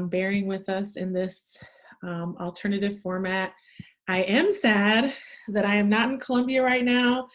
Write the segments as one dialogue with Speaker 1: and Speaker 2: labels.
Speaker 1: bearing with us in this alternative format. I am sad that I am not in Columbia right now.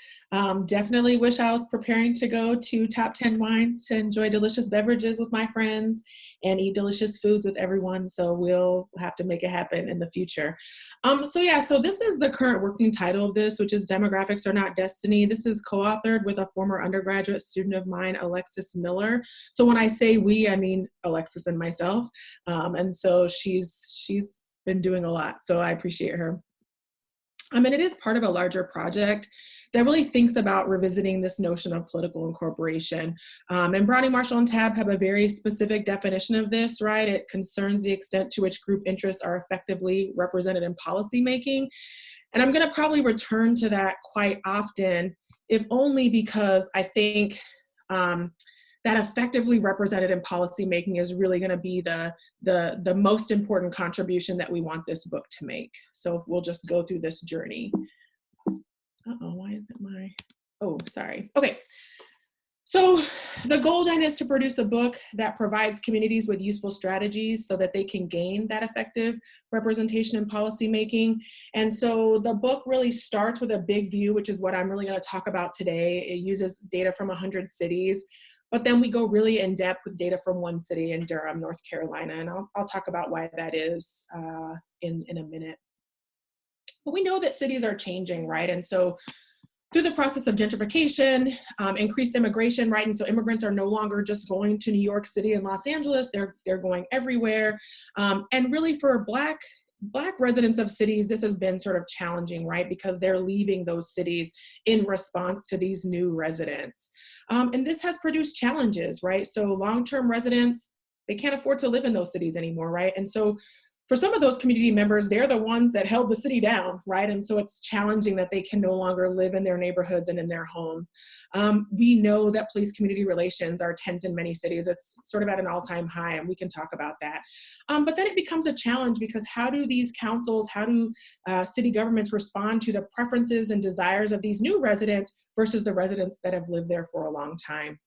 Speaker 1: Definitely wish I was preparing to go to Top 10 Wines to enjoy delicious beverages with my friends and eat delicious foods with everyone. So we'll have to make it happen in the future. So this is the current working title of this, which is Demographics Are Not Destiny. This is co-authored with a former undergraduate student of mine, Alexis Miller. So when I say we, I mean Alexis and myself. And so she's been doing a lot. So I appreciate her. And it is part of a larger project that really thinks about revisiting this notion of political incorporation. And Browning, Marshall, and Tabb have a very specific definition of this, right? It concerns the extent to which group interests are effectively represented in policymaking. And I'm gonna probably return to that quite often, if only because I think that effectively represented in policymaking is really going to be the most important contribution that we want this book to make. So we'll just go through this journey. Uh-oh, why is it oh, sorry. Okay. So the goal then is to produce a book that provides communities with useful strategies so that they can gain that effective representation in policymaking. And so the book really starts with a big view, which is what I'm really going to talk about today. It uses data from 100 cities. But then we go really in depth with data from one city in Durham, North Carolina, and I'll talk about why that is in a minute. But we know that cities are changing, right? And so through the process of gentrification, increased immigration, right? And so immigrants are no longer just going to New York City and Los Angeles, they're going everywhere. And really for Black residents of cities, this has been sort of challenging, right? Because they're leaving those cities in response to these new residents. And this has produced challenges, right? So long-term residents, they can't afford to live in those cities anymore, right? And so for some of those community members, they're the ones that held the city down, right? And so it's challenging that they can no longer live in their neighborhoods and in their homes. We know that police community relations are tense in many cities. It's sort of at an all-time high, and we can talk about that. But then it becomes a challenge because how do these councils, how do city governments respond to the preferences and desires of these new residents versus the residents that have lived there for a long time?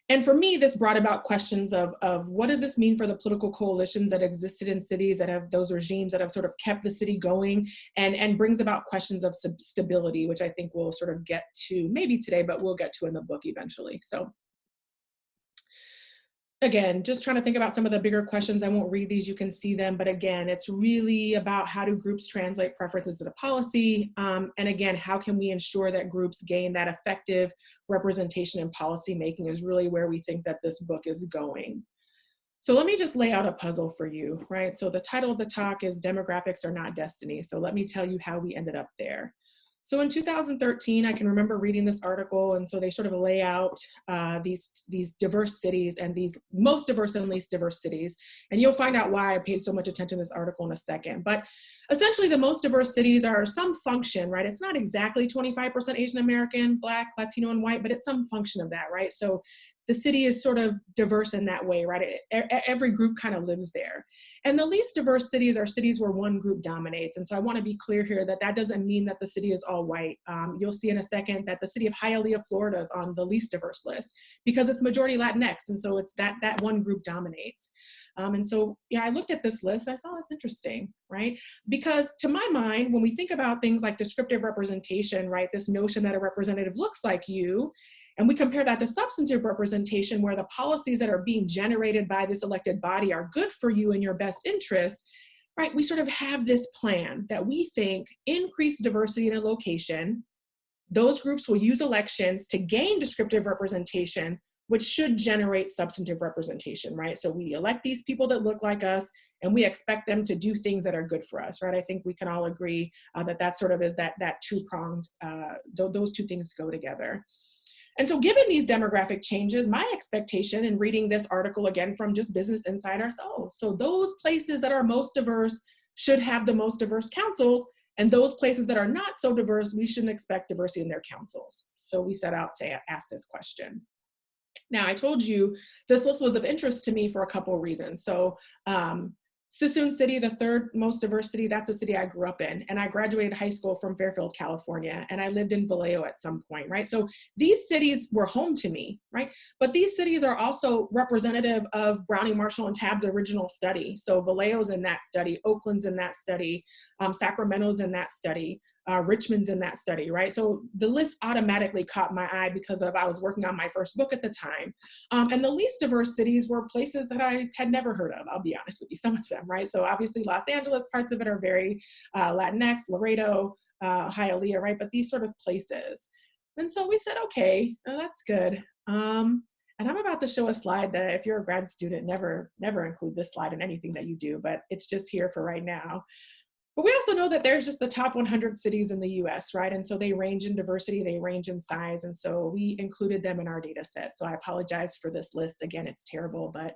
Speaker 1: And for me, this brought about questions of what does this mean for the political coalitions that existed in cities that have those regimes that have sort of kept the city going, and brings about questions of stability, which I think we'll sort of get to maybe today, but we'll get to in the book eventually. So again, just trying to think about some of the bigger questions. I won't read these, you can see them, but again, it's really about how do groups translate preferences to policy, and again, how can we ensure that groups gain that effective representation in policy making is really where we think that this book is going. So let me just lay out a puzzle for you, right? So the title of the talk is Demographics Are Not Destiny. So let me tell you how we ended up there. So in 2013, I can remember reading this article, and so they sort of lay out these diverse cities and these most diverse and least diverse cities. And you'll find out why I paid so much attention to this article in a second. But essentially, the most diverse cities are some function, right? It's not exactly 25% Asian American, Black, Latino, and white, but it's some function of that, right? So the city is sort of diverse in that way, right? Every group kind of lives there. And the least diverse cities are cities where one group dominates. And so I want to be clear here that that doesn't mean that the city is all white. You'll see in a second that the city of Hialeah, Florida is on the least diverse list because it's majority Latinx. And so it's that one group dominates. And so, yeah, I looked at this list and I saw it's interesting, right? Because to my mind, when we think about things like descriptive representation, right, this notion that a representative looks like you, and we compare that to substantive representation where the policies that are being generated by this elected body are good for you in your best interest, right? We sort of have this plan that we think increased diversity in a location, those groups will use elections to gain descriptive representation, which should generate substantive representation, right? So we elect these people that look like us, and we expect them to do things that are good for us, right? I think we can all agree that sort of is that two-pronged, those two things go together. And so given these demographic changes, my expectation in reading this article again from just Business Insider, so those places that are most diverse should have the most diverse councils, and those places that are not so diverse, we shouldn't expect diversity in their councils. So we set out to ask this question. Now, I told you this list was of interest to me for a couple of reasons. So Suisun City, the third most diverse city, that's a city I grew up in. And I graduated high school from Fairfield, California, and I lived in Vallejo at some point, right? So these cities were home to me, right? But these cities are also representative of Browning, Marshall, and Tabb's original study. So Vallejo's in that study, Oakland's in that study, Sacramento's in that study. Richmond's in that study, right? So the list automatically caught my eye because I was working on my first book at the time. And the least diverse cities were places that I had never heard of, I'll be honest with you, some of them, right? So obviously Los Angeles, parts of it are very Latinx, Laredo, Hialeah, right? But these sort of places. And so we said, okay, that's good. And I'm about to show a slide that if you're a grad student, never include this slide in anything that you do, but it's just here for right now. But we also know that there's just the top 100 cities in the US, right? And so they range in diversity, they range in size. And so we included them in our data set. So I apologize for this list. Again, it's terrible, but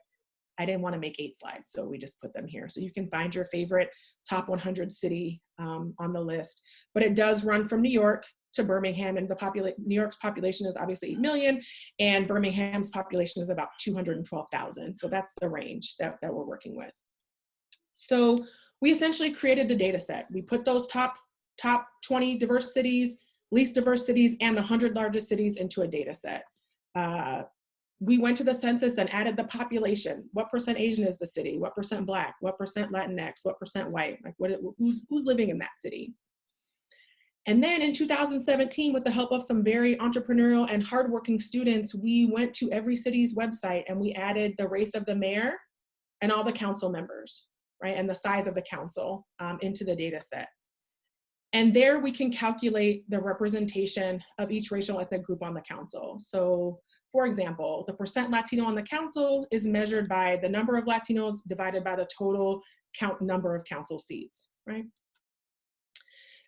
Speaker 1: I didn't want to make 8 slides. So we just put them here. So you can find your favorite top 100 city on the list. But it does run from New York to Birmingham, and New York's population is obviously 8 million, and Birmingham's population is about 212,000. So that's the range that we're working with. So we essentially created the data set. We put those top 20 diverse cities, least diverse cities, and the 100 largest cities into a data set. We went to the census and added the population. What percent Asian is the city? What percent Black? What percent Latinx? What percent white? Like who's living in that city? And then in 2017, with the help of some very entrepreneurial and hardworking students, we went to every city's website and we added the race of the mayor and all the council members, right? And the size of the council into the data set. And there we can calculate the representation of each racial ethnic group on the council. So for example, the percent Latino on the council is measured by the number of Latinos divided by the total number of council seats, right?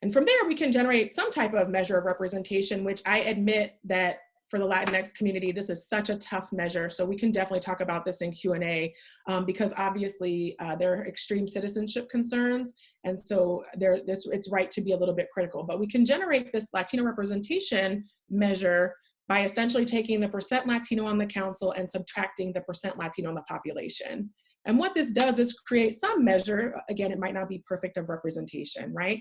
Speaker 1: And from there, we can generate some type of measure of representation, which I admit that for the Latinx community, this is such a tough measure. So we can definitely talk about this in Q&A because obviously there are extreme citizenship concerns. And so it's right to be a little bit critical, but we can generate this Latino representation measure by essentially taking the percent Latino on the council and subtracting the percent Latino in the population. And what this does is create some measure, again, it might not be perfect, of representation, right?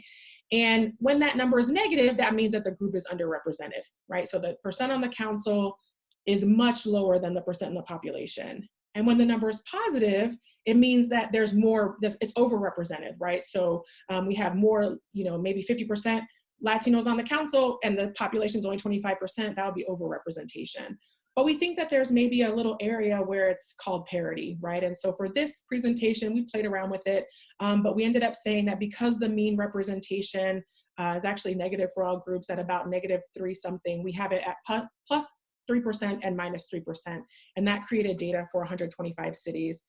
Speaker 1: And when that number is negative, that means that the group is underrepresented, right? So the percent on the council is much lower than the percent in the population. And when the number is positive, it means that there's more, it's overrepresented, right? So we have more, maybe 50% Latinos on the council and the population is only 25%, that would be overrepresentation. But we think that there's maybe a little area where it's called parity, right? And so for this presentation, we played around with it, but we ended up saying that because the mean representation is actually negative for all groups at about -3 something, we have it at plus 3% and -3%, and that created data for 125 cities.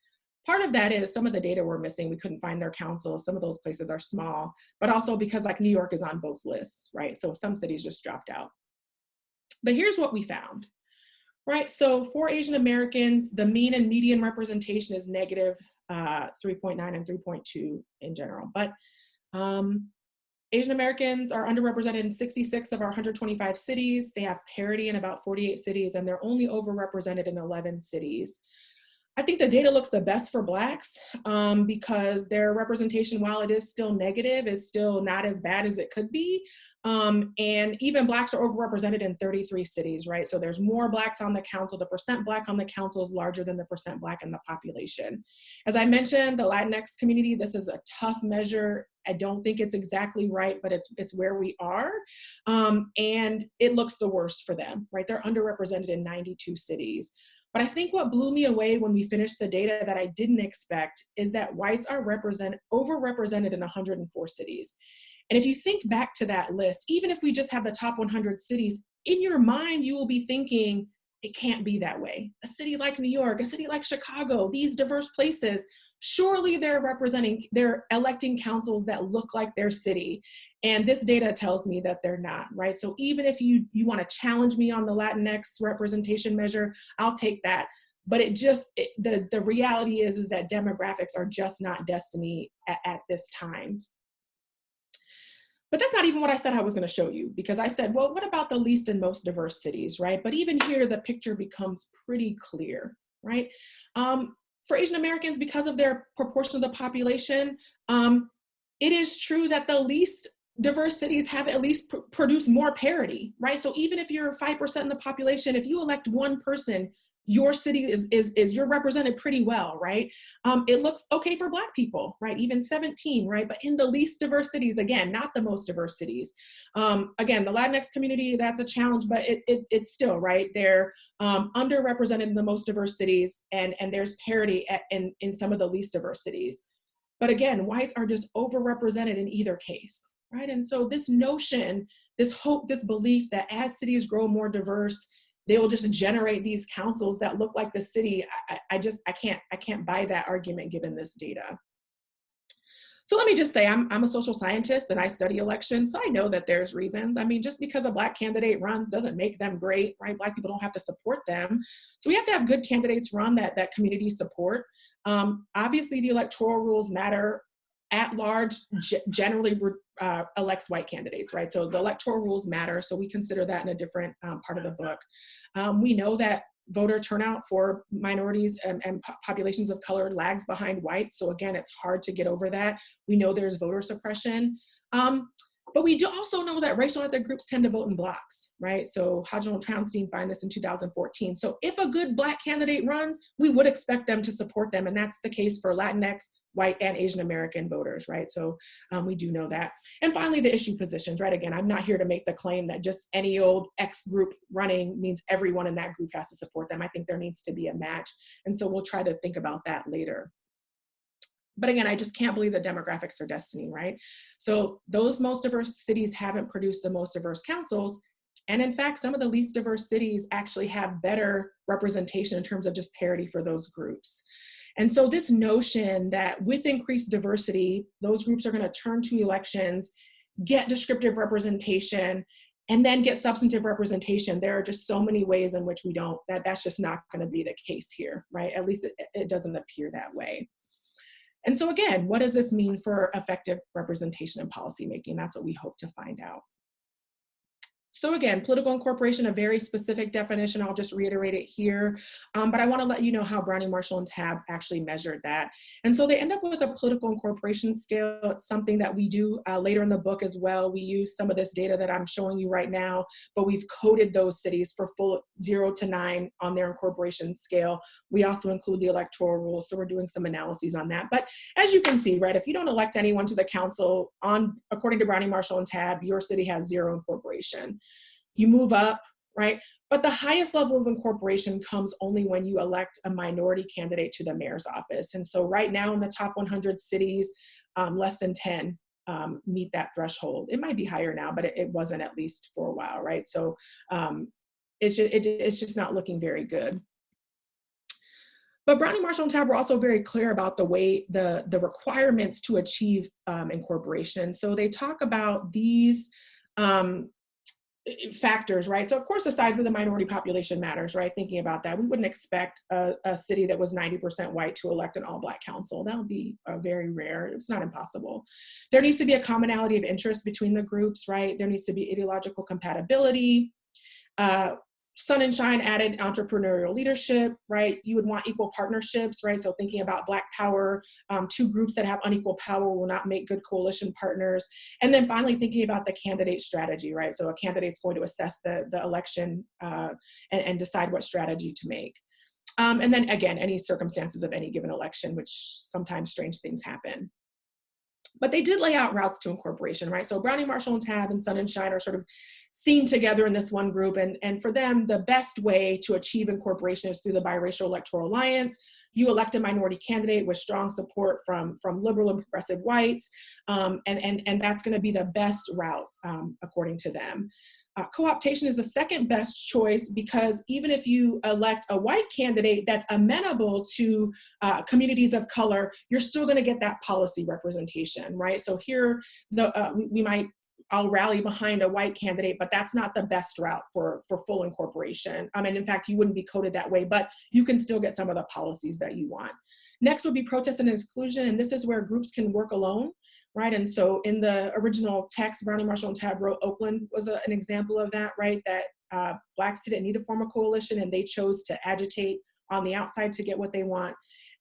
Speaker 1: Part of that is some of the data we're missing. We couldn't find their councils. Some of those places are small, but also because like New York is on both lists, right? So some cities just dropped out. But here's what we found. Right, so for Asian Americans, the mean and median representation is negative 3.9 and 3.2 in general. But Asian Americans are underrepresented in 66 of our 125 cities. They have parity in about 48 cities, and they're only overrepresented in 11 cities. I think the data looks the best for Blacks because their representation, while it is still negative, is still not as bad as it could be. And even Blacks are overrepresented in 33 cities, right? So there's more Blacks on the council. The percent Black on the council is larger than the percent Black in the population. As I mentioned, the Latinx community, this is a tough measure. I don't think it's exactly right, but it's where we are. And it looks the worst for them, right? They're underrepresented in 92 cities. But I think what blew me away when we finished the data that I didn't expect is that whites are overrepresented in 104 cities. And if you think back to that list, even if we just have the top 100 cities, in your mind, you will be thinking, it can't be that way. A city like New York, a city like Chicago, these diverse places, surely they're electing councils that look like their city. And this data tells me that they're not, right? So even if you want to challenge me on the Latinx representation measure, I'll take that. But the reality is that demographics are just not destiny at this time. But that's not even what I said I was going to show you, because I said, well, what about the least and most diverse cities, right? But even here, the picture becomes pretty clear, right? for Asian Americans, because of their proportion of the population, it is true that the least diverse cities have at least produced more parity, right? So even if you're 5% in the population, if you elect one person, your city is you're represented pretty well, right? It looks okay for Black people, right? Even 17, right? But in the least diverse cities, again, not the most diverse cities. Again, the Latinx community, that's a challenge, but it's still, right? They're underrepresented in the most diverse cities, and there's parity in some of the least diverse cities. But again, whites are just overrepresented in either case, right? And so this notion, this hope, this belief that as cities grow more diverse, they will just generate these councils that look like the city. I can't buy that argument given this data. So let me just say, I'm a social scientist and I study elections, so I know that there's reasons. I mean, just because a Black candidate runs doesn't make them great, right? Black people don't have to support them. So we have to have good candidates run that communities support. Obviously, the electoral rules matter. At large generally elects white candidates, right? So the electoral rules matter. So we consider that in a different part of the book. We know that voter turnout for minorities and populations of color lags behind whites. So again, it's hard to get over that. We know there's voter suppression. But we do also know that racial and ethnic groups tend to vote in blocks, right? So Hodgel and Traunstein find this in 2014. So if a good Black candidate runs, we would expect them to support them. And that's the case for Latinx, white, and Asian American voters, right? So we do know that. And finally, the issue positions, right? Again, I'm not here to make the claim that just any old X group running means everyone in that group has to support them. I think there needs to be a match. And so we'll try to think about that later. But again, I just can't believe that demographics are destiny, right? So those most diverse cities haven't produced the most diverse councils. And in fact, some of the least diverse cities actually have better representation in terms of just parity for those groups. And so this notion that with increased diversity, those groups are going to turn to elections, get descriptive representation, and then get substantive representation. There are just so many ways in which we don't, that's just not going to be the case here, right? At least it doesn't appear that way. And so again, what does this mean for effective representation and policymaking? That's what we hope to find out. So again, political incorporation, a very specific definition. I'll just reiterate it here, but I want to let you know how Browning, Marshall, and Tabb actually measured that. And so they end up with a political incorporation scale. It's something that we do later in the book as well. We use some of this data that I'm showing you right now, but we've coded those cities for full 0 to 9 on their incorporation scale. We also include the electoral rules, so we're doing some analyses on that. But as you can see, right, if you don't elect anyone to the council, according to Browning, Marshall, and Tabb, your city has 0 incorporation. You move up, right? But the highest level of incorporation comes only when you elect a minority candidate to the mayor's office. And so right now in the top 100 cities, less than 10 meet that threshold. It might be higher now, but it wasn't, at least for a while, right? So it's just not looking very good. But Browning, Marshall, and Tabb were also very clear about the way the requirements to achieve incorporation. So they talk about these factors, right? So of course the size of the minority population matters, right? Thinking about that, we wouldn't expect a city that was 90% white to elect an all-Black council. That would be very rare. It's not impossible. There needs to be a commonality of interest between the groups, right? There needs to be ideological compatibility. Sun and Shine added entrepreneurial leadership, right? You would want equal partnerships, right? So thinking about Black power, 2 groups that have unequal power will not make good coalition partners. And then finally thinking about the candidate strategy, right? So a candidate's going to assess the election and decide what strategy to make. And then again, any circumstances of any given election, which sometimes strange things happen. But they did lay out routes to incorporation, right? So Browning, Marshall, and Tabb and Sun and Shine are sort of seen together in this one group. And for them, the best way to achieve incorporation is through the biracial electoral alliance. You elect a minority candidate with strong support from liberal and progressive whites. And that's going to be the best route, according to them. Co-optation is the second best choice because even if you elect a white candidate that's amenable to communities of color, you're still going to get that policy representation, right? So here, I'll rally behind a white candidate, but that's not the best route for full incorporation. And in fact, you wouldn't be coded that way, but you can still get some of the policies that you want. Next would be protest and exclusion, and this is where groups can work alone. Right, and so in the original text, Browning, Marshall, and Tabb wrote Oakland was an example of that, right? That Blacks didn't need to form a coalition and they chose to agitate on the outside to get what they want.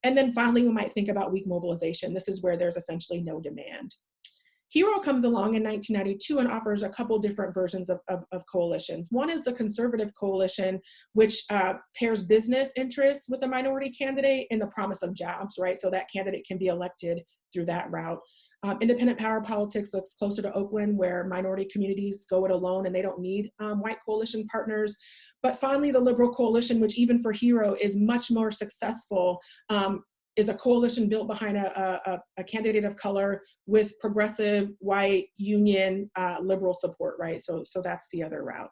Speaker 1: And then finally, we might think about weak mobilization. This is where there's essentially no demand. HERO comes along in 1992 and offers a couple different versions of coalitions. One is the conservative coalition, which pairs business interests with a minority candidate in the promise of jobs, right? So that candidate can be elected through that route. Independent power politics looks closer to Oakland, where minority communities go it alone and they don't need white coalition partners. But finally, the liberal coalition, which even for HERO is much more successful, is a coalition built behind a candidate of color with progressive, white, union, liberal support, right? So that's the other route.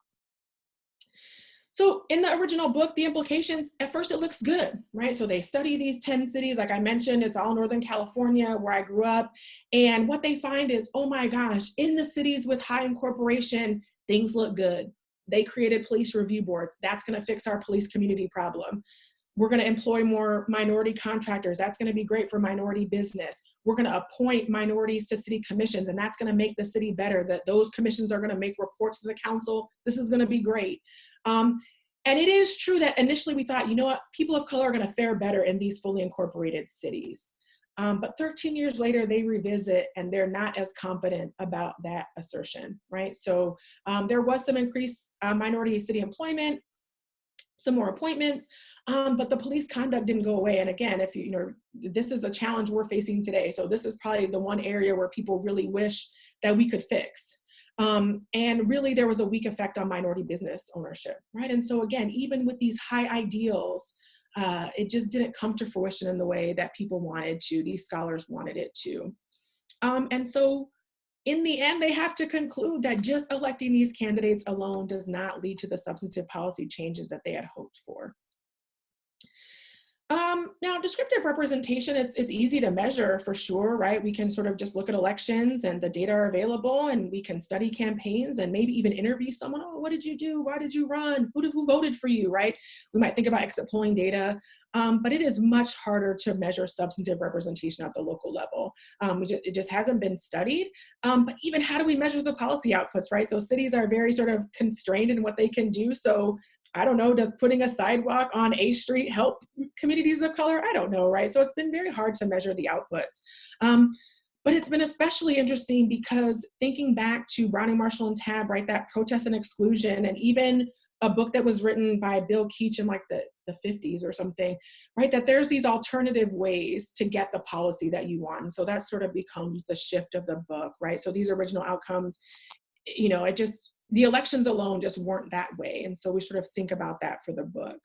Speaker 1: So in the original book, the implications, at first it looks good, right? So they study these 10 cities, like I mentioned, it's all Northern California where I grew up. And what they find is, oh my gosh, in the cities with high incorporation, things look good. They created police review boards. That's gonna fix our police community problem. We're going to employ more minority contractors. That's going to be great for minority business. We're going to appoint minorities to city commissions, and that's going to make the city better. That those commissions are going to make reports to the council. This is going to be great. And it is true that initially we thought, you know what, people of color are going to fare better in these fully incorporated cities. But 13 years later, they revisit and they're not as confident about that assertion, right? So there was some increased minority city employment, some more appointments, but the police conduct didn't go away. And again, if you know, this is a challenge we're facing today. So this is probably the one area where people really wish that we could fix. And really there was a weak effect on minority business ownership, right? And so again, even with these high ideals, it just didn't come to fruition in the way that people wanted to, these scholars wanted it to. And so in the end, they have to conclude that just electing these candidates alone does not lead to the substantive policy changes that they had hoped for. Now, descriptive representation, it's easy to measure for sure, right? We can sort of just look at elections and the data are available, and we can study campaigns and maybe even interview someone. Oh, what did you do? Why did you run? Who voted for you, right? We might think about exit polling data, but it is much harder to measure substantive representation at the local level. It just hasn't been studied. But even how do we measure the policy outputs, right? So cities are very sort of constrained in what they can do. So I don't know, does putting a sidewalk on A Street help communities of color? I don't know, right? So it's been very hard to measure the outputs. But it's been especially interesting because thinking back to Browning, Marshall, and Tabb, right, that protest and exclusion, and even a book that was written by Bill Keach in like the 50s or something, right, that there's these alternative ways to get the policy that you want. And so that sort of becomes the shift of the book, right? So these original outcomes, you know, the elections alone just weren't that way. And so we sort of think about that for the book.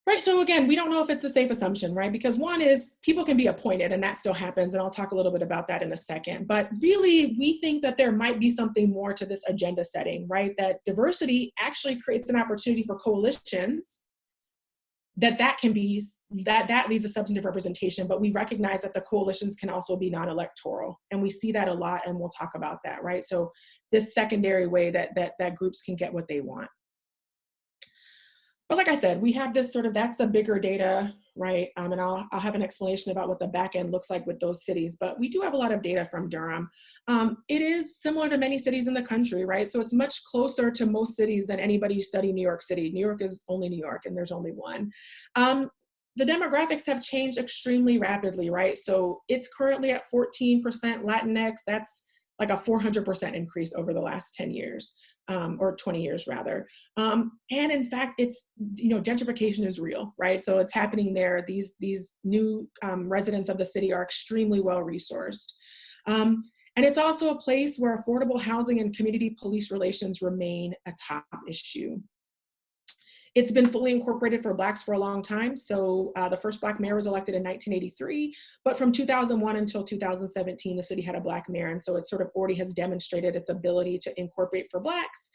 Speaker 1: Right, so again, we don't know if it's a safe assumption, right? Because one is people can be appointed and that still happens, and I'll talk a little bit about that in a second. But really, we think that there might be something more to this agenda setting, right? That diversity actually creates an opportunity for coalitions, that leads to substantive representation, but we recognize that the coalitions can also be non-electoral, and we see that a lot, and we'll talk about that, right? So this secondary way that groups can get what they want. But like I said, we have this sort of, that's the bigger data, right? And I'll have an explanation about what the back end looks like with those cities, but we do have a lot of data from Durham. It is similar to many cities in the country, right? So it's much closer to most cities than anybody study New York City. New York is only New York, and there's only one. The demographics have changed extremely rapidly, right? So it's currently at 14% Latinx. That's like a 400% increase over the last 10 years. Or 20 years rather. And in fact, it's, you know, gentrification is real, right? So it's happening there. These new residents of the city are extremely well resourced. And it's also a place where affordable housing and community police relations remain a top issue. It's been fully incorporated for Blacks for a long time. So the first Black mayor was elected in 1983, but from 2001 until 2017, the city had a Black mayor. And so it sort of already has demonstrated its ability to incorporate for Blacks.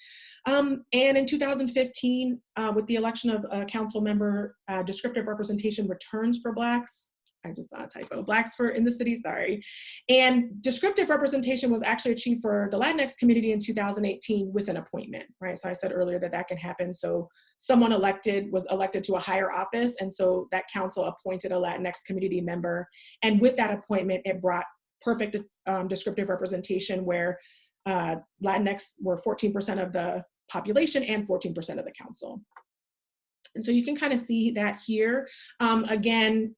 Speaker 1: And in 2015, with the election of a council member, descriptive representation returns for Blacks. I just saw a typo, Blacks in the city, sorry. And descriptive representation was actually achieved for the Latinx community in 2018 with an appointment, right? So I said earlier that can happen. So someone was elected to a higher office, and so that council appointed a Latinx community member. And with that appointment, it brought perfect descriptive representation where Latinx were 14% of the population and 14% of the council. And so you can kind of see that here. Again,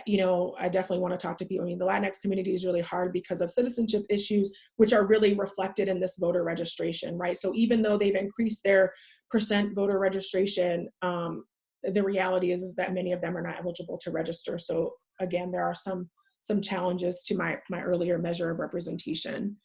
Speaker 1: you know, I definitely want to talk to people. I mean, the Latinx community is really hard because of citizenship issues, which are really reflected in this voter registration, right? So even though they've increased their percent voter registration, the reality is that many of them are not eligible to register. So again, there are some challenges to my earlier measure of representation.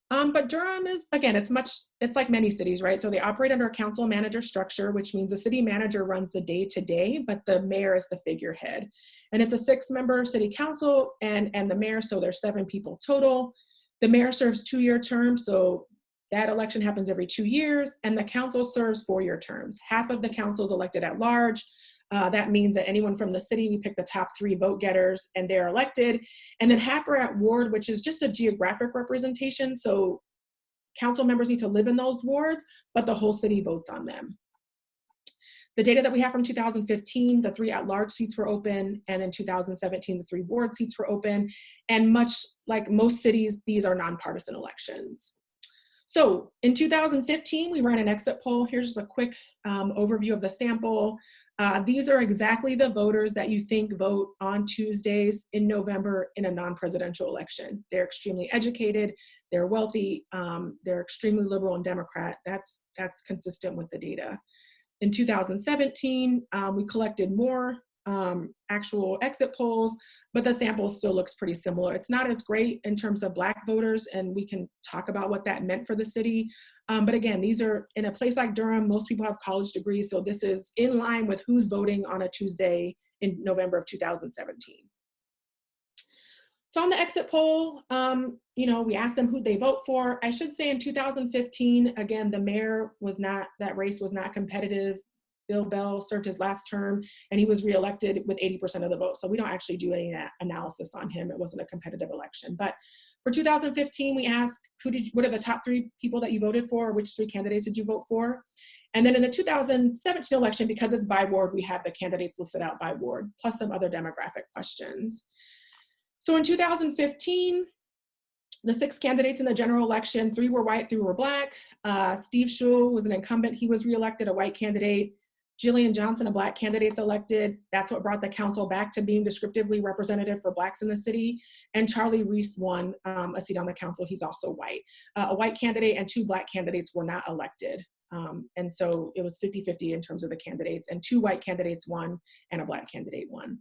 Speaker 1: But Durham is, again, it's like many cities, right? So they operate under a council manager structure, which means the city manager runs the day-to-day, but the mayor is the figurehead. And it's a 6-member city council and the mayor, so there's 7 people total. The mayor serves 2-year terms, so that election happens every 2 years, and the council serves 4-year terms. Half of the council is elected at large. That means that anyone from the city, we pick the top 3 vote getters and they're elected. And then half are at ward, which is just a geographic representation. So council members need to live in those wards, but the whole city votes on them. The data that we have from 2015, the 3 at-large seats were open, and in 2017, the 3 ward seats were open. And much like most cities, these are nonpartisan elections. So in 2015, we ran an exit poll. Here's just a quick overview of the sample. These are exactly the voters that you think vote on Tuesdays in November in a non-presidential election. They're extremely educated, they're wealthy, they're extremely liberal and Democrat. That's consistent with the data. In 2017, we collected more actual exit polls, but the sample still looks pretty similar. It's not as great in terms of Black voters, and we can talk about what that meant for the city. But again, these are in a place like Durham, most people have college degrees, so this is in line with who's voting on a Tuesday in November of 2017. So on the exit poll, you know, we asked them who they vote for. I should say in 2015, again, the mayor was not, that race was not competitive. Bill Bell served his last term and he was reelected with 80% of the vote. So we don't actually do any analysis on him. It wasn't a competitive election. But for 2015, we asked, what are the top 3 people that you voted for? Which 3 candidates did you vote for? And then in the 2017 election, because it's by ward, we have the candidates listed out by ward, plus some other demographic questions. So in 2015, the 6 candidates in the general election, 3 were white, 3 were Black. Steve Schul was an incumbent. He was reelected, a white candidate. Jillian Johnson, a Black candidate, elected. That's what brought the council back to being descriptively representative for Blacks in the city. And Charlie Reese won a seat on the council. He's also white. A white candidate and 2 Black candidates were not elected. And so it was 50-50 in terms of the candidates, and 2 white candidates won and a Black candidate won.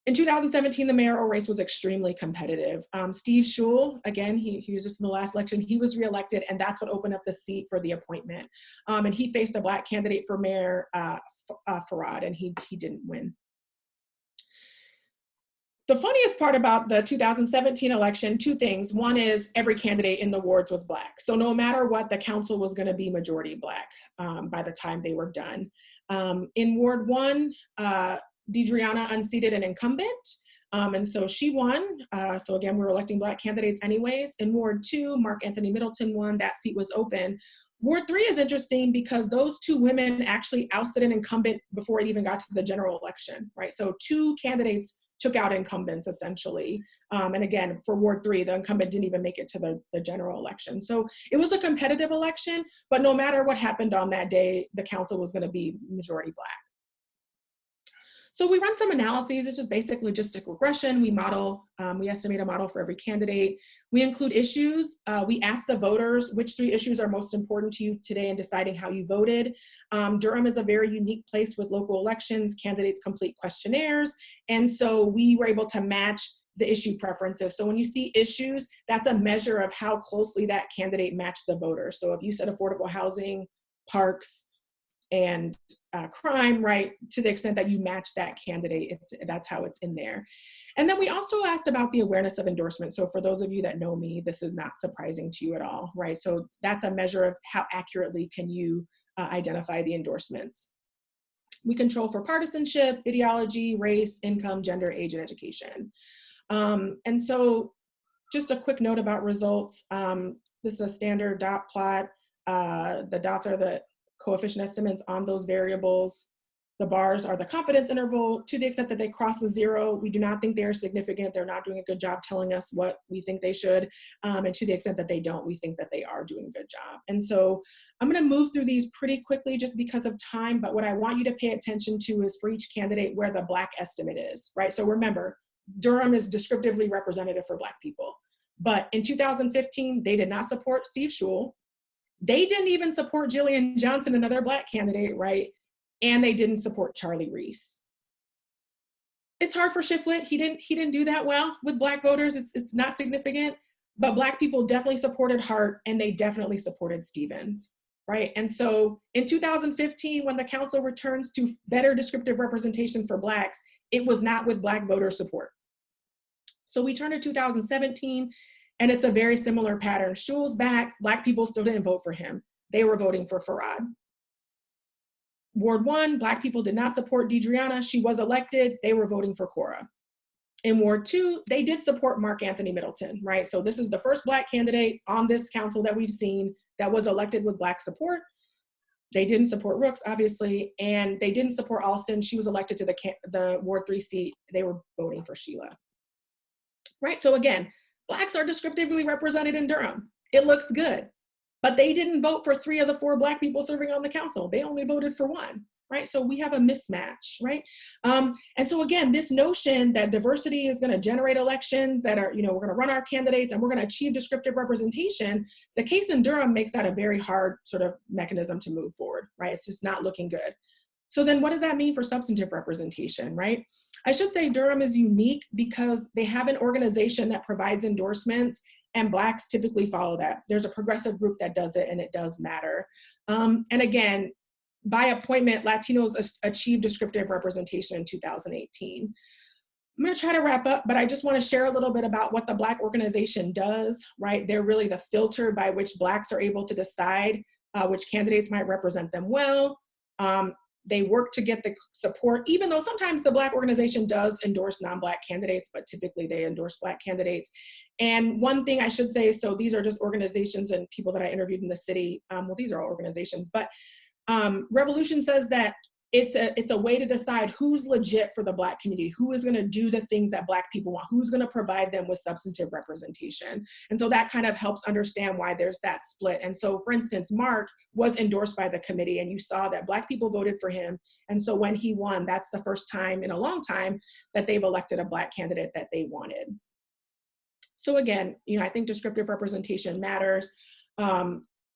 Speaker 1: In 2017, the mayoral race was extremely competitive. Steve Schul, again, he was just in the last election, he was reelected, and that's what opened up the seat for the appointment. And he faced a Black candidate for mayor, Farad, and he didn't win. The funniest part about the 2017 election, 2 things. One is every candidate in the wards was Black. So no matter what, the council was going to be majority Black by the time they were done. In Ward 1, Deidreana unseated an incumbent, and so she won. So again, we're electing Black candidates anyways. In Ward 2, Mark Anthony Middleton won. That seat was open. Ward 3 is interesting because those 2 women actually ousted an incumbent before it even got to the general election, right? So 2 candidates took out incumbents essentially. And again, for Ward 3, the incumbent didn't even make it to the general election. So it was a competitive election, but no matter what happened on that day, the council was going to be majority Black. So we run some analyses. It's just basic logistic regression. We model, we estimate a model for every candidate. We include issues. We ask the voters which 3 issues are most important to you today in deciding how you voted. Durham is a very unique place with local elections. Candidates complete questionnaires. And so we were able to match the issue preferences. So when you see issues, that's a measure of how closely that candidate matched the voter. So if you said affordable housing, parks, and crime, right, to the extent that you match that candidate, that's how it's in there. And then we also asked about the awareness of endorsement. So for those of you that know me, this is not surprising to you at all, right? So that's a measure of how accurately can you identify the endorsements. We control for partisanship, ideology, race, income, gender, age, and education. And so just a quick note about results. This is a standard dot plot. The dots are the coefficient estimates on those variables. The bars are the confidence interval. To the extent that they cross the zero, we do not think they are significant. They're not doing a good job telling us what we think they should. And to the extent that they don't, we think that they are doing a good job. And so I'm going to move through these pretty quickly just because of time. But what I want you to pay attention to is for each candidate where the Black estimate is, right? So remember, Durham is descriptively representative for Black people. But in 2015, they did not support Steve Schewel. They didn't even support Jillian Johnson, another Black candidate, right? And they didn't support Charlie Reese. It's hard for Shiflett. He didn't do that well with Black voters. It's not significant, but Black people definitely supported Hart, and they definitely supported Stevens, right? And so in 2015, when the council returns to better descriptive representation for Blacks, it was not with Black voter support. So we turn to 2017, and it's a very similar pattern. Schewel's back. Black people still didn't vote for him. They were voting for Farad. Ward 1, Black people did not support Deidreana. She was elected. They were voting for Cora. In Ward 2, they did support Mark Anthony Middleton, right? So this is the first Black candidate on this council that we've seen that was elected with Black support. They didn't support Rooks, obviously, and they didn't support Alston. She was elected to the Ward 3 seat. They were voting for Sheila, right? So again, Blacks are descriptively represented in Durham. It looks good. But they didn't vote for 3 of the 4 Black people serving on the council. They only voted for 1, right? So we have a mismatch, right? And so again, this notion that diversity is gonna generate elections that are, we're gonna run our candidates and we're gonna achieve descriptive representation, the case in Durham makes that a very hard sort of mechanism to move forward, right? It's just not looking good. So then what does that mean for substantive representation, right? I should say Durham is unique because they have an organization that provides endorsements, and Blacks typically follow that. There's a progressive group that does it, and it does matter. And again, by appointment, Latinos achieved descriptive representation in 2018. I'm gonna try to wrap up, but I just wanna share a little bit about what the Black organization does, right? They're really the filter by which Blacks are able to decide which candidates might represent them well. They work to get the support, even though sometimes the Black organization does endorse non-Black candidates, but typically they endorse Black candidates. And one thing I should say, so these are just organizations and people that I interviewed in the city. Well, these are all organizations, but Revolution says that it's a way to decide who's legit for the Black community, who is gonna do the things that Black people want, who's gonna provide them with substantive representation. And so that kind of helps understand why there's that split. And so for instance, Mark was endorsed by the committee, and you saw that Black people voted for him. And so when he won, that's the first time in a long time that they've elected a Black candidate that they wanted. So again, I think descriptive representation matters.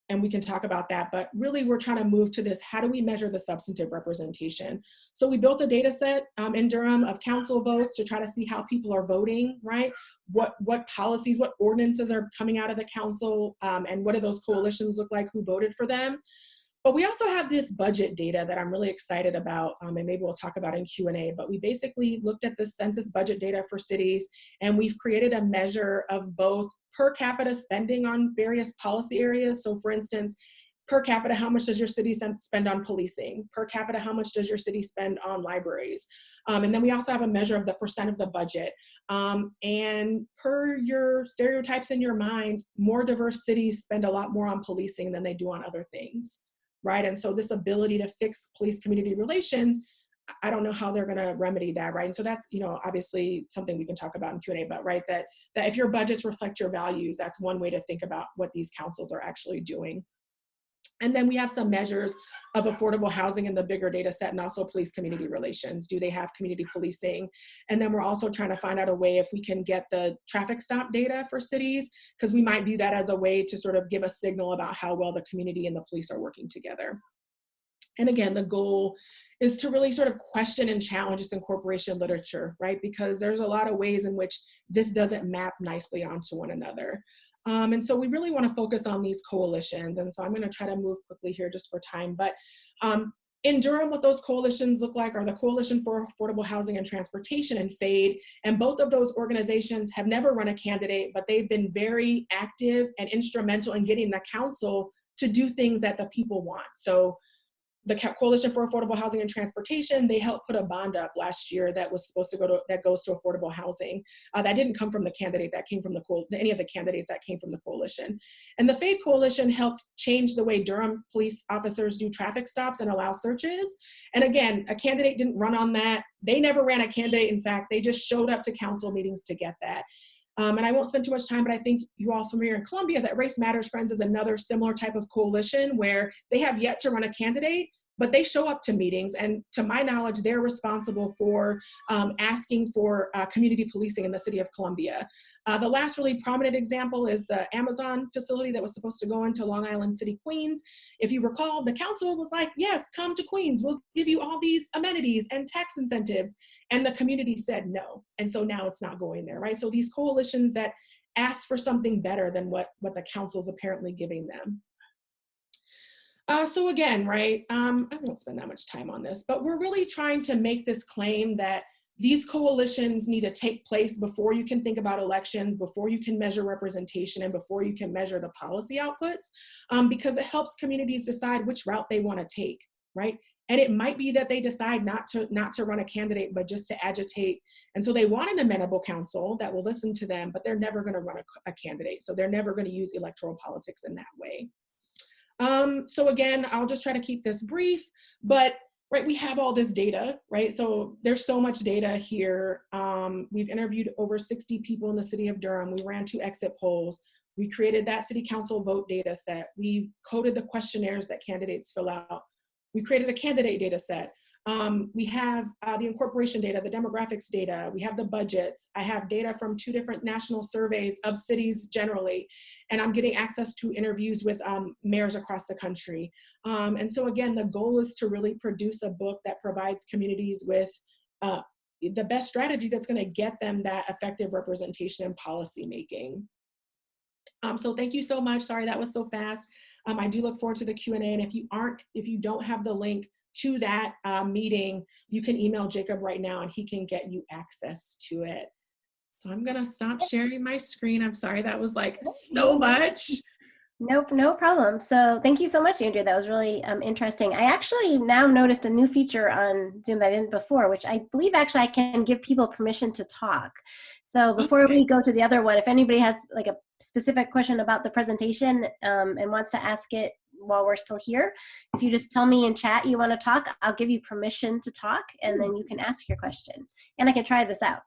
Speaker 1: And we can talk about that, but really we're trying to move to this, how do we measure the substantive representation? So we built a data set in Durham of council votes to try to see how people are voting, right? What policies, what ordinances are coming out of the council, and what do those coalitions look like, who voted for them? But we also have this budget data that I'm really excited about, and maybe we'll talk about in Q&A, but we basically looked at the census budget data for cities, and we've created a measure of both per capita spending on various policy areas. So for instance, per capita, how much does your city spend on policing? Per capita, how much does your city spend on libraries? And then we also have a measure of the percent of the budget. And per your stereotypes in your mind, more diverse cities spend a lot more on policing than they do on other things, right? And so this ability to fix police-community relations, I don't know how they're going to remedy that, right? And so that's, obviously something we can talk about in Q&A, but right, that if your budgets reflect your values, that's one way to think about what these councils are actually doing. And then we have some measures of affordable housing in the bigger data set, and also police community relations. Do they have community policing? And then we're also trying to find out a way if we can get the traffic stop data for cities, because we might view that as a way to sort of give a signal about how well the community and the police are working together. And again, the goal is to really sort of question and challenge this incorporation literature, right? Because there's a lot of ways in which this doesn't map nicely onto one another. And so we really want to focus on these coalitions. And so I'm going to try to move quickly here just for time. But in Durham, what those coalitions look like are the Coalition for Affordable Housing and Transportation and FADE. And both of those organizations have never run a candidate, but they've been very active and instrumental in getting the council to do things that the people want. So the Coalition for Affordable Housing and Transportation, they helped put a bond up last year that was supposed to that goes to affordable housing. That didn't come from the candidate, that came from any of the candidates that came from the coalition. And the FADE Coalition helped change the way Durham police officers do traffic stops and allow searches. And again, a candidate didn't run on that. They never ran a candidate. In fact, they just showed up to council meetings to get that. And I won't spend too much time, but I think you all familiar in Columbia that Race Matters Friends is another similar type of coalition where they have yet to run a candidate, but they show up to meetings. And to my knowledge, they're responsible for asking for community policing in the city of Columbia. The last really prominent example is the Amazon facility that was supposed to go into Long Island City, Queens. If you recall, the council was like, yes, come to Queens. We'll give you all these amenities and tax incentives. And the community said no. And so now it's not going there, right? So these coalitions that ask for something better than what the council is apparently giving them. So again, right, I won't spend that much time on this, but we're really trying to make this claim that these coalitions need to take place before you can think about elections, before you can measure representation, and before you can measure the policy outputs, because it helps communities decide which route they want to take, right? And it might be that they decide not to run a candidate, but just to agitate. And so they want an amenable council that will listen to them, but they're never going to run a candidate. So they're never going to use electoral politics in that way. So again, I'll just try to keep this brief, but right, we have all this data, right? So there's so much data here. We've interviewed over 60 people in the city of Durham. We ran 2 exit polls. We created that city council vote data set. We coded the questionnaires that candidates fill out. We created a candidate data set. We have the Incorporation data, the demographics data, we have the budgets. I have data from 2 different national surveys of cities generally, and I'm getting access to interviews with mayors across the country. And so again, the goal is to really produce a book that provides communities with the best strategy that's gonna get them that effective representation in policy making. So thank you so much. Sorry that was so fast. I do look forward to the Q&A, and if you don't have the link to that meeting, you can email Jacob right now and he can get you access to it. So I'm gonna stop sharing my screen. I'm sorry, that was like so much.
Speaker 2: Nope, no problem. So thank you so much, Andrea. That was really interesting. I actually now noticed a new feature on Zoom that I didn't before, which I believe actually I can give people permission to talk. So before we go to the other one, if anybody has like a specific question about the presentation and wants to ask it while we're still here, if you just tell me in chat you want to talk, I'll give you permission to talk, and then you can ask your question. And I can try this out.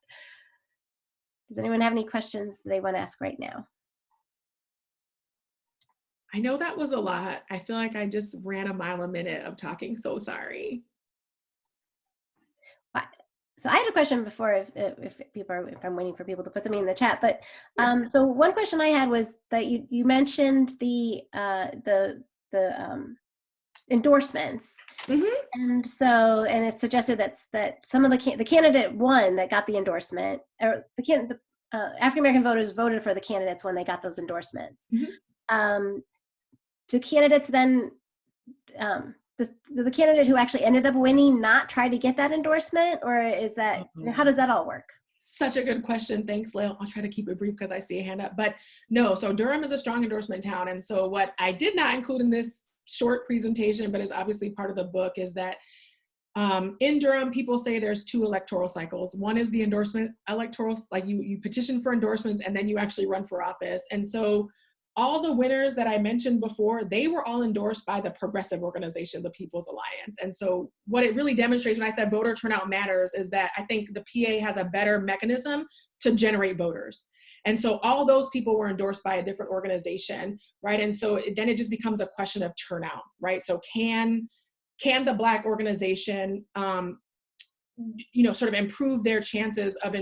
Speaker 2: Does anyone have any questions they want to ask right now?
Speaker 1: I know that was a lot. I feel like I just ran a mile a minute of talking, so sorry.
Speaker 2: So I had a question before, if I'm waiting for people to put something in the chat. But so one question I had was that you mentioned the endorsements, and it suggested that some of the candidate one that got the endorsement, or the African American voters voted for the candidates when they got those endorsements. Do candidates then? Does the candidate who actually ended up winning not try to get that endorsement, or is that, how does that all work?
Speaker 1: Such a good question. Thanks, Lael. I'll try to keep it brief because I see a hand up, but no, so Durham is a strong endorsement town. And so what I did not include in this short presentation, but is obviously part of the book, is that in Durham, people say there's 2 electoral cycles. One is the endorsement electoral, like you petition for endorsements and then you actually run for office. And so all the winners that I mentioned before, they were all endorsed by the progressive organization, the People's Alliance. And so what it really demonstrates when I said voter turnout matters is that I think the PA has a better mechanism to generate voters. And so all those people were endorsed by a different organization, right? And so then it just becomes a question of turnout, right? So can the Black organization, sort of improve their chances of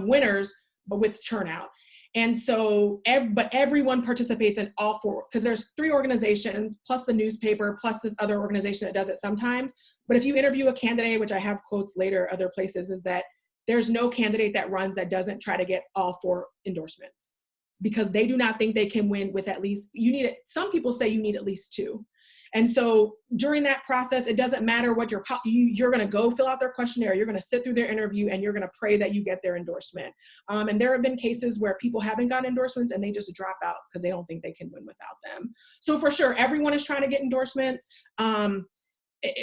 Speaker 1: winners, but with turnout? And so, but everyone participates in all 4, because there's 3 organizations, plus the newspaper, plus this other organization that does it sometimes. But if you interview a candidate, which I have quotes later, other places, is that there's no candidate that runs that doesn't try to get all 4 endorsements, because they do not think they can win with at least, some people say you need at least 2. And so during that process, it doesn't matter what you're going to go fill out their questionnaire, you're going to sit through their interview, and you're going to pray that you get their endorsement. And there have been cases where people haven't gotten endorsements and they just drop out because they don't think they can win without them. So for sure, everyone is trying to get endorsements.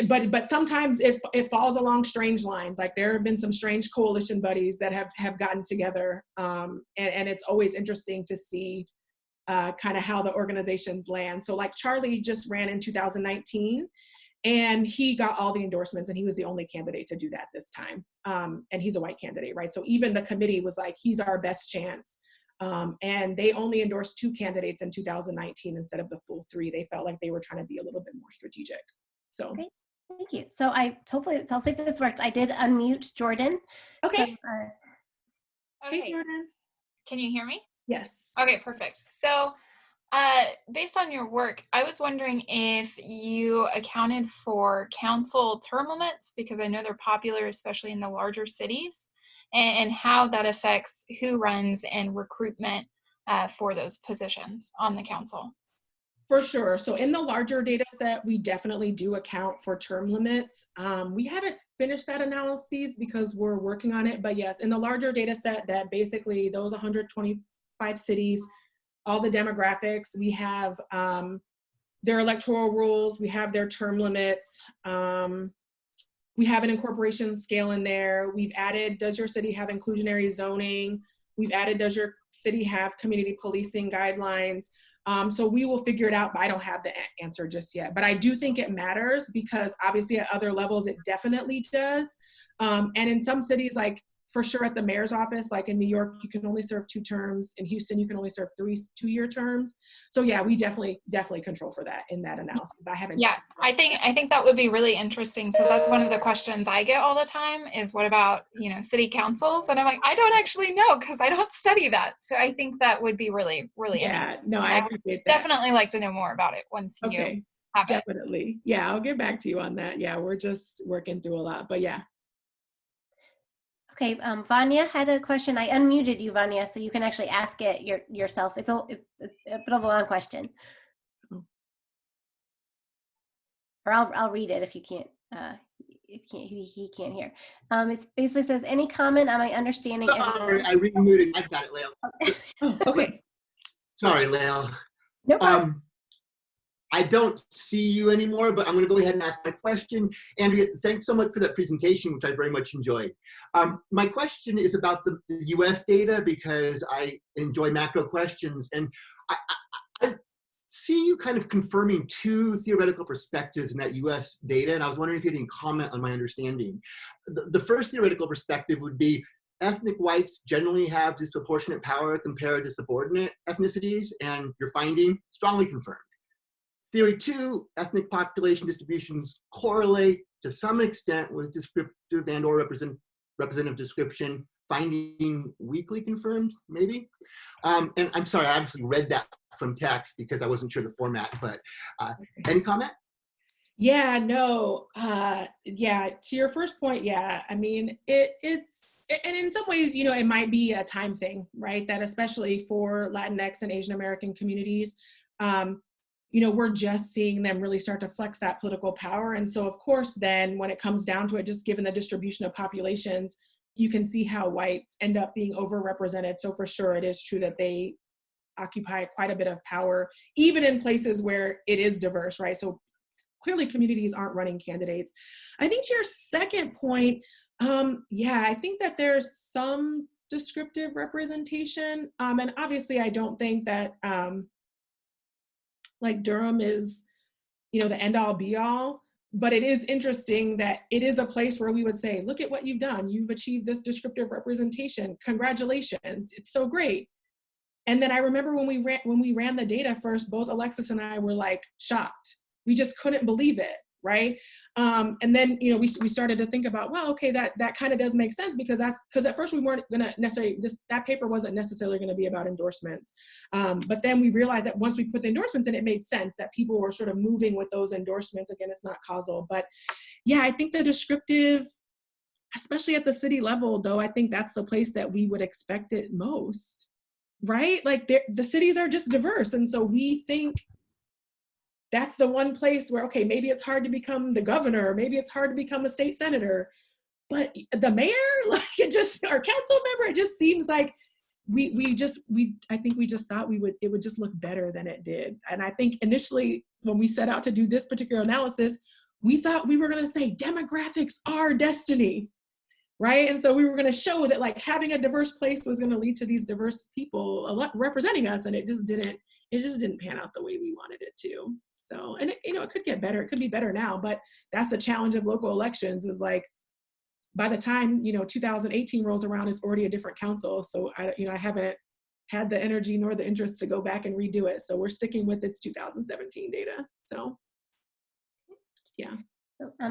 Speaker 1: but sometimes it falls along strange lines. Like there have been some strange coalition buddies that have gotten together, and it's always interesting to see kind of how the organizations land. So like Charlie just ran in 2019, and he got all the endorsements, and he was the only candidate to do that this time. And he's a white candidate, right? So even the committee was like, he's our best chance. And they only endorsed 2 candidates in 2019 instead of the full 3. They felt like they were trying to be a little bit more strategic. So.
Speaker 2: Okay, thank you. So I'll see if this worked. I did unmute Jordan.
Speaker 1: Okay.
Speaker 2: So,
Speaker 1: Hey, Jordan.
Speaker 3: Can you hear me?
Speaker 1: Yes.
Speaker 3: Okay, perfect. So based on your work, I was wondering if you accounted for council term limits, because I know they're popular, especially in the larger cities, and how that affects who runs and recruitment for those positions on the council.
Speaker 1: For sure. So in the larger data set, we definitely do account for term limits. We haven't finished that analysis because we're working on it. But yes, in the larger data set, that basically those 125 cities, all the demographics, we have their electoral rules, we have their term limits. We have an incorporation scale in there. We've added, does your city have inclusionary zoning? We've added, does your city have community policing guidelines? So we will figure it out, but I don't have the answer just yet. But I do think it matters because obviously at other levels, it definitely does. And in some cities, like for sure at the mayor's office, like in New York, you can only serve 2 terms. In Houston, you can only serve 3 2-year terms. So yeah, we definitely control for that in that analysis. But I haven't.
Speaker 3: Yeah, I think that would be really interesting, because that's one of the questions I get all the time is, what about, city councils? And I'm like, I don't actually know because I don't study that. So I think that would be really, really interesting.
Speaker 1: Yeah, no, I appreciate that.
Speaker 3: Definitely like to know more about it once you have it.
Speaker 1: Definitely. Yeah, I'll get back to you on that. Yeah, we're just working through a lot, but yeah.
Speaker 2: Okay, Vanya had a question. I unmuted you, Vanya, so you can actually ask it yourself. It's a bit of a long question. Or I'll read it if you can't. He can't hear. It basically says, any comment on my understanding?
Speaker 4: Sorry, I remuted. I've got it, Lael.
Speaker 1: Okay.
Speaker 4: Sorry, Lael.
Speaker 2: No problem.
Speaker 4: I don't see you anymore, but I'm going to go ahead and ask my question. Andrea, thanks so much for that presentation, which I very much enjoyed. My question is about the US data, because I enjoy macro questions. And I see you kind of confirming 2 theoretical perspectives in that US data. And I was wondering if you had any comment on my understanding. The first theoretical perspective would be ethnic whites generally have disproportionate power compared to subordinate ethnicities, and your finding strongly confirmed. Theory 2, ethnic population distributions correlate to some extent with descriptive and or representative description, finding weakly confirmed, maybe? And I'm sorry, I obviously read that from text because I wasn't sure the format, but any comment?
Speaker 1: Yeah, no, yeah, to your first point, yeah, I mean, and in some ways, it might be a time thing, right? That especially for Latinx and Asian American communities, we're just seeing them really start to flex that political power. And so of course, then when it comes down to it, just given the distribution of populations, you can see how whites end up being overrepresented. So for sure, it is true that they occupy quite a bit of power, even in places where it is diverse, right? So clearly communities aren't running candidates. I think to your second point, yeah, I think that there's some descriptive representation. And obviously I don't think that, like Durham is, the end all be all, but it is interesting that it is a place where we would say, look at what you've done. You've achieved this descriptive representation. Congratulations. It's so great. And then I remember when we ran the data first, both Alexis and I were like shocked. We just couldn't believe it. Right. And then, we started to think about, well, okay, that kind of does make sense, because at first we weren't going to necessarily, that paper wasn't necessarily going to be about endorsements. But then we realized that once we put the endorsements in, it made sense that people were sort of moving with those endorsements. Again, it's not causal, but yeah, I think the descriptive, especially at the city level, though, I think that's the place that we would expect it most, right? Like the cities are just diverse. And so we think that's the one place where, okay, maybe it's hard to become the governor, maybe it's hard to become a state senator, but the mayor, like our council member, it just seems like I think we just thought it would just look better than it did. And I think initially when we set out to do this particular analysis, we thought we were going to say demographics are destiny, right? And so we were going to show that like having a diverse place was going to lead to these diverse people representing us, and it just didn't pan out the way we wanted it to. So, and it, you know, it could get better. It could be better now, but that's the challenge of local elections, is like, by the time, you know, 2018 rolls around, it's already a different council. So I haven't had the energy nor the interest to go back and redo it. So we're sticking with its 2017 data. So yeah.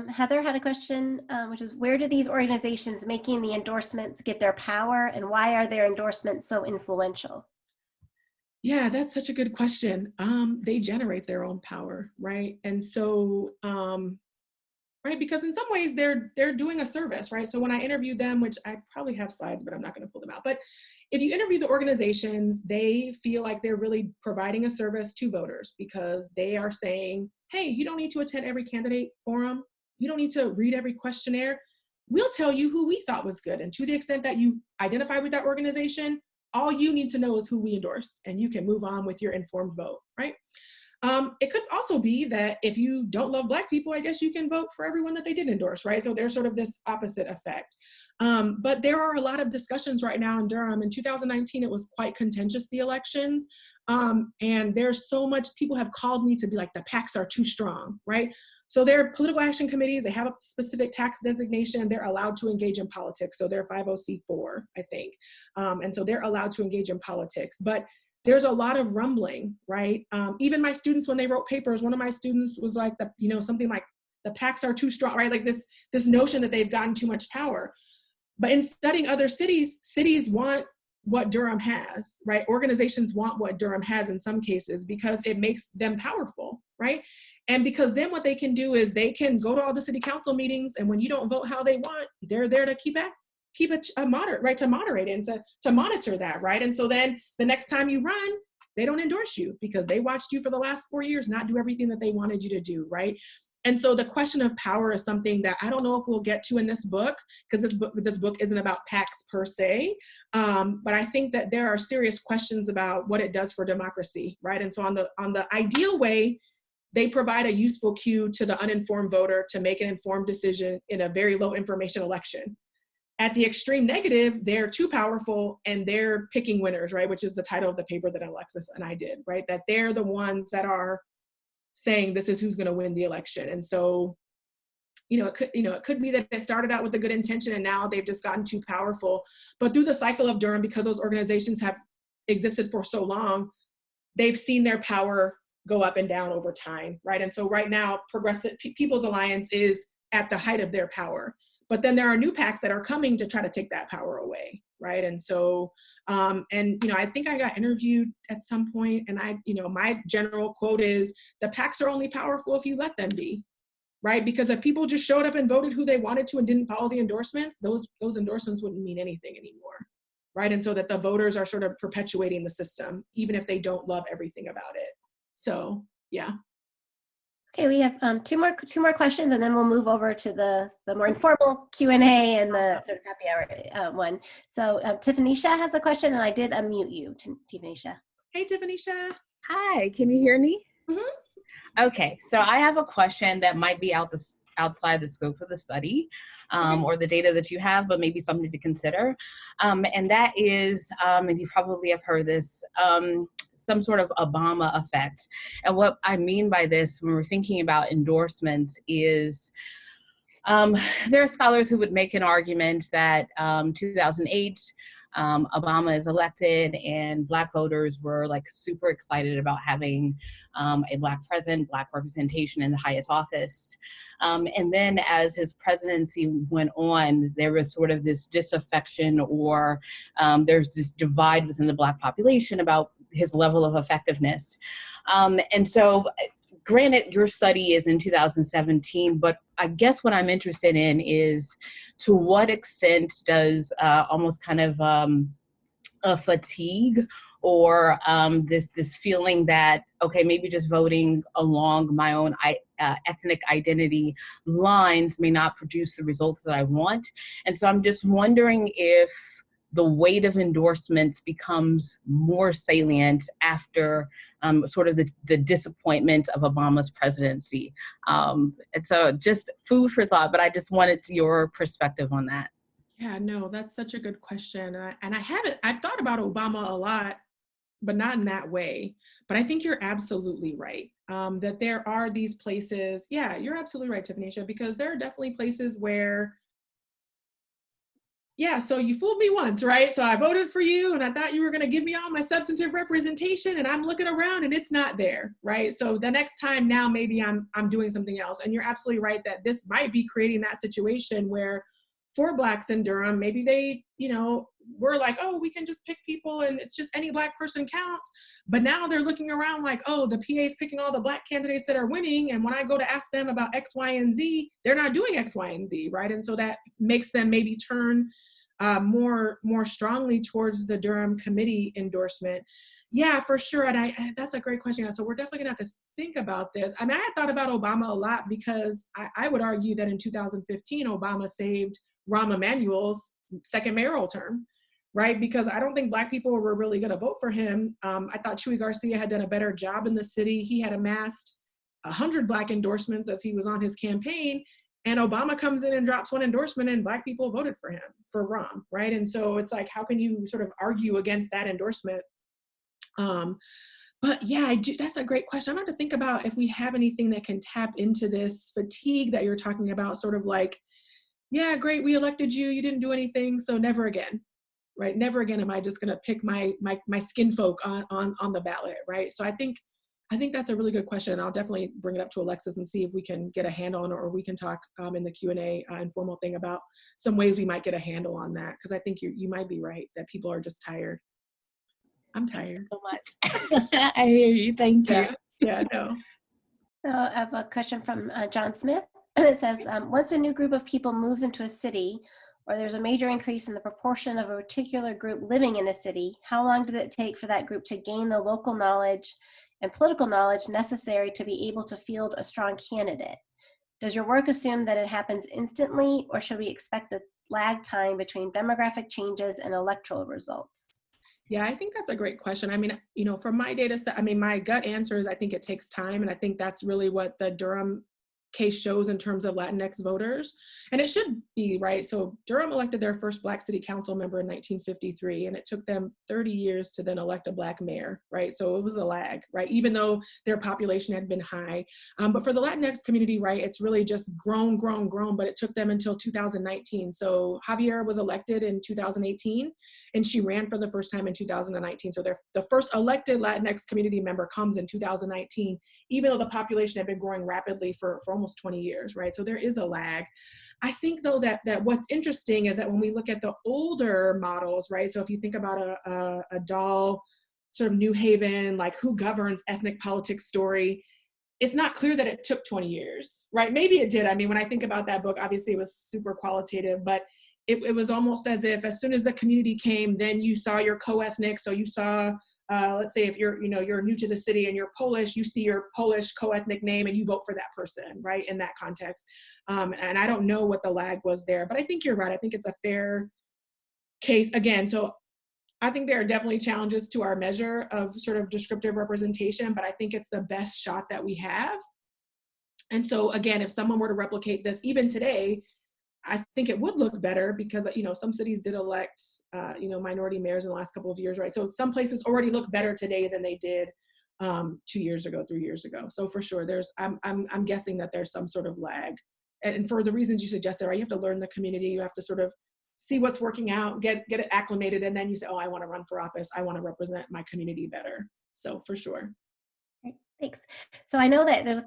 Speaker 2: Heather had a question, which is, where do these organizations making the endorsements get their power, and why are their endorsements so influential?
Speaker 1: Yeah, that's such a good question. They generate their own power, right? And so, right, because in some ways they're doing a service, right? So when I interviewed them, which I probably have slides, but I'm not going to pull them out, but if you interview the organizations, they feel like they're really providing a service to voters, because they are saying, hey, you don't need to attend every candidate forum. You don't need to read every questionnaire. We'll tell you who we thought was good. And to the extent that you identify with that organization, all you need to know is who we endorsed, and you can move on with your informed vote, right? It could also be that if you don't love Black people, I guess you can vote for everyone that they did endorse, right? So there's sort of this opposite effect. But there are a lot of discussions right now in Durham. In 2019, it was quite contentious, the elections. And there's so much, people have called me to be like, the PACs are too strong, right? So they're political action committees, they have a specific tax designation, they're allowed to engage in politics. So they're 50C4, I think. And so they're allowed to engage in politics. But there's a lot of rumbling, right? Even my students, when they wrote papers, one of my students was like, something like, the PACs are too strong, right? Like this notion that they've gotten too much power. But in studying other cities, cities want what Durham has, right? Organizations want what Durham has in some cases, because it makes them powerful, right? And because then what they can do is they can go to all the city council meetings, and when you don't vote how they want, they're there to keep it a moderate, right? To moderate and to monitor that, right? And so then the next time you run, they don't endorse you because they watched you for the last 4 years not do everything that they wanted you to do, right? And so the question of power is something that I don't know if we'll get to in this book, because this book isn't about PACs per se, but I think that there are serious questions about what it does for democracy, right? And so on the ideal way, they provide a useful cue to the uninformed voter to make an informed decision in a very low information election. At the extreme negative, they're too powerful and they're picking winners, right? Which is the title of the paper that Alexis and I did, right? That they're the ones that are saying this is who's going to win the election. And so, it could be that it started out with a good intention and now they've just gotten too powerful. But through the cycle of Durham, because those organizations have existed for so long, they've seen their power go up and down over time, right? And so right now, Progressive People's Alliance is at the height of their power. But then there are new PACs that are coming to try to take that power away, right? And so, I think I got interviewed at some point, and my general quote is, the PACs are only powerful if you let them be, right? Because if people just showed up and voted who they wanted to and didn't follow the endorsements, those endorsements wouldn't mean anything anymore, right? And so that the voters are sort of perpetuating the system, even if they don't love everythhow about it. So, yeah.
Speaker 2: Okay, we have two more questions, and then we'll move over to the more informal Q&A and the sort of happy hour one. So Tiffanisha has a question, and I did unmute you, Tiffanisha.
Speaker 1: Hey, Tiffanisha.
Speaker 5: Hi, can you hear me?
Speaker 1: Mm-hmm.
Speaker 5: Okay, so I have a question that might be outside the scope of the study or the data that you have, but maybe something to consider. And that is, and you probably have heard this, some sort of Obama effect. And what I mean by this, when we're thinking about endorsements, is there are scholars who would make an argument that 2008, Obama is elected and Black voters were like super excited about having a Black president, Black representation in the highest office. And then as his presidency went on, there was sort of this disaffection, or there's this divide within the Black population about his level of effectiveness. And so granted, your study is in 2017, but I guess what I'm interested in is, to what extent does almost kind of a fatigue or this feeling that, okay, maybe just voting along my own ethnic identity lines may not produce the results that I want. And so I'm just wondering if the weight of endorsements becomes more salient after sort of the disappointment of Obama's presidency. And so just food for thought, but I just wanted your perspective on that.
Speaker 1: Yeah, no, that's such a good question. I've thought about Obama a lot, but not in that way. But I think you're absolutely right, that there are these places. Yeah, you're absolutely right, Tiffany, because there are definitely places where, yeah, so you fooled me once, right? So I voted for you and I thought you were going to give me all my substantive representation, and I'm looking around and it's not there, right? So the next time now, maybe I'm doing something else. And you're absolutely right that this might be creating that situation where for Blacks in Durham, maybe they, were like, oh, we can just pick people and it's just any Black person counts. But now they're looking around like, oh, the PA's picking all the Black candidates that are winning. And when I go to ask them about X, Y, and Z, they're not doing X, Y, and Z, right? And so that makes them maybe turn more strongly towards the Durham committee endorsement. Yeah, for sure. And that's a great question. So we're definitely gonna have to think about this. I mean, I had thought about Obama a lot because I would argue that in 2015, Obama saved Rahm Emanuel's second mayoral term, right? Because I don't think Black people were really gonna vote for him. I thought Chuy Garcia had done a better job in the city. He had amassed 100 Black endorsements as he was on his campaign. And Obama comes in and drops one endorsement and Black people voted for him, for Rahm, right? And so it's like, how can you sort of argue against that endorsement? But yeah, that's a great question. I'm going to think about if we have anything that can tap into this fatigue that you're talking about, sort of like, yeah, great, we elected you, you didn't do anything, so never again, right? Never again am I just going to pick my skin folk on the ballot, right? So I think that's a really good question. I'll definitely bring it up to Alexis and see if we can get a handle on, or we can talk in the Q&A informal thing about some ways we might get a handle on that. Because I think you might be right that people are just tired. I'm tired.
Speaker 5: Thank you so much. I hear you. Thank you.
Speaker 1: Yeah, no.
Speaker 2: So I have a question from John Smith. It says, once a new group of people moves into a city, or there's a major increase in the proportion of a particular group living in a city, how long does it take for that group to gain the local knowledge and political knowledge necessary to be able to field a strong candidate? Does your work assume that it happens instantly, or should we expect a lag time between demographic changes and electoral results?
Speaker 1: Yeah, I think that's a great question. I mean, from my data set, I mean, my gut answer is I think it takes time. And I think that's really what the Durham case shows in terms of Latinx voters. And it should be, right? So Durham elected their first Black city council member in 1953, and it took them 30 years to then elect a Black mayor, right? So it was a lag, right? Even though their population had been high. But for the Latinx community, right, it's really just grown, but it took them until 2019. So Javier was elected in 2018, and she ran for the first time in 2019. So the first elected Latinx community member comes in 2019, even though the population had been growing rapidly for almost 20 years, right? So there is a lag. I think though that what's interesting is that when we look at the older models, right? So if you think about a Dahl sort of New Haven, like who governs ethnic politics story, it's not clear that it took 20 years, right? Maybe it did. I mean, when I think about that book, obviously it was super qualitative, but it was almost as if as soon as the community came, then you saw your co-ethnic. So you saw, let's say if you're new to the city and you're Polish, you see your Polish co-ethnic name and you vote for that person, right? In that context. And I don't know what the lag was there, but I think you're right. I think it's a fair case again. So I think there are definitely challenges to our measure of sort of descriptive representation, but I think it's the best shot that we have. And so again, if someone were to replicate this even today, I think it would look better because, some cities did elect, minority mayors in the last couple of years, right? So some places already look better today than they did 2 years ago, 3 years ago. So for sure, I'm guessing that there's some sort of lag. And for the reasons you suggested, right, you have to learn the community, you have to sort of see what's working out, get it acclimated, and then you say, oh, I want to run for office, I want to represent my community better. So for sure.
Speaker 2: Great, thanks. So I know that there's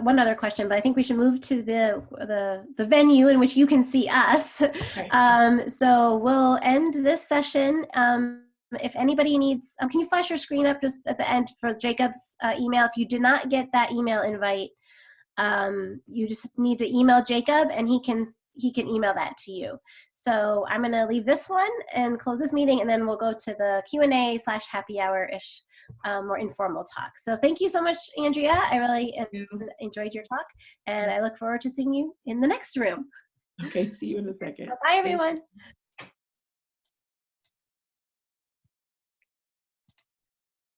Speaker 2: one other question, but I think we should move to the venue in which you can see us.
Speaker 1: Okay.
Speaker 2: So we'll end this session. If anybody needs, can you flash your screen up just at the end for Jacob's email? If you did not get that email invite, you just need to email Jacob and he can email that to you. So I'm going to leave this one and close this meeting, and then we'll go to the Q&A/happy hour-ish, more informal talk. So thank you so much, Andrea. I really enjoyed your talk, and I look forward to seeing you in the next room.
Speaker 1: Okay, see you in a second.
Speaker 2: Bye, everyone.